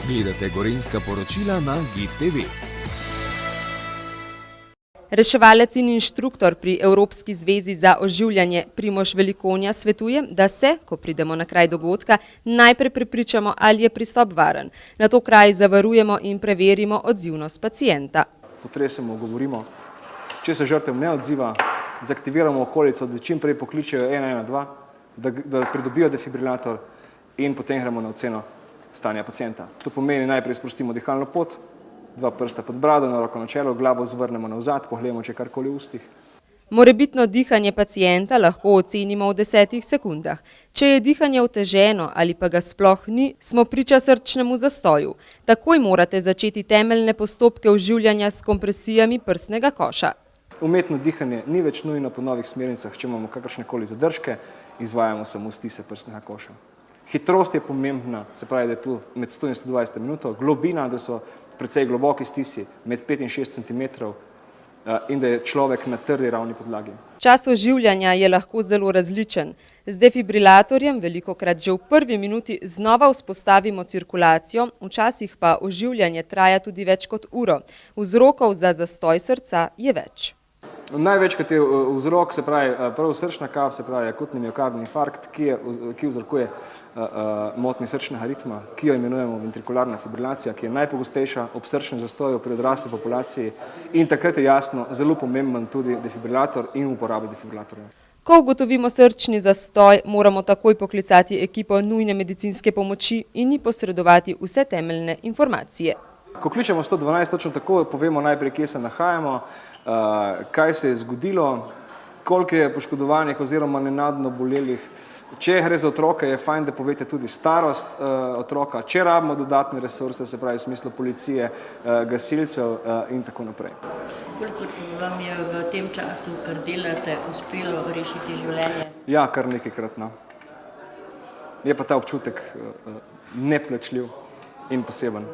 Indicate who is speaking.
Speaker 1: Gledate Gorenjska poročila na GID TV.
Speaker 2: Reševalec in inštruktor pri Evropski zvezi za oživljanje Primož Velikonja svetuje, da se, ko pridemo na kraj dogodka, najprej prepričamo, ali je pristop varen. Nato kraj zavarujemo in preverimo odzivnost pacienta.
Speaker 3: Potresemo, govorimo. Če se žrtev ne odziva, zaktiviramo okolico, da čim prej pokličejo 112, da pridobijo defibrilator in potem gremo na oceno stanja pacienta. To pomeni, najprej sprostimo dihalno pot, 2 prsta pod brado, na roko na čelo, glavo zvrnemo navzad, pogledamo, če je karkoli v ustih.
Speaker 2: Morebitno dihanje pacienta lahko ocenimo v 10 sekundah. Če je dihanje oteženo ali pa ga sploh ni, smo priča srčnemu zastoju. Takoj morate začeti temeljne postopke oživljanja s kompresijami prsnega koša.
Speaker 3: Umetno dihanje ni več nujno po novih smernicah, če imamo kakršnekoli zadržke, izvajamo samo stise prsnega koša. Hitrost je pomembna, se pravi, da je tu med 100 in 120 minutov, globina, da so precej globoki stisi, med 5 in 6 cm in da je človek na trdi ravni podlagi.
Speaker 2: Čas oživljanja je lahko zelo različen. Z defibrilatorjem velikokrat že v prvi minuti znova vzpostavimo cirkulacijo, včasih pa oživljanje traja tudi več kot uro. Vzrokov za zastoj srca je več.
Speaker 3: Največkrat je vzrok, se pravi, prvo srčna kap, se pravi akutni miokardni infarkt, ki vzrokuje motnje srčnega ritma, ki jo imenujemo ventrikularna fibrilacija, ki je najpogostejša ob srčnem zastoju pri odrasli populaciji in takrat je jasno zelo pomemben tudi defibrilator in uporaba defibrilatorja.
Speaker 2: Ko ugotovimo srčni zastoj, moramo takoj poklicati ekipo nujne medicinske pomoči in ji posredovati vse temeljne informacije.
Speaker 3: Ko kličemo 112, točno tako povemo najprej, kje se nahajamo, kaj se je zgodilo, koliko je poškodovanih oziroma nenadno bolelih. Če gre za otroka, je fajn, da povete tudi starost otroka, če rabimo dodatne resurse, se pravi v smislu policije, gasilcev in tako naprej.
Speaker 4: Koliko vam je v tem času, kar delate, uspelo rešiti življenje?
Speaker 3: Ja, kar nekajkrat. Je pa ta občutek neplačljiv in poseben.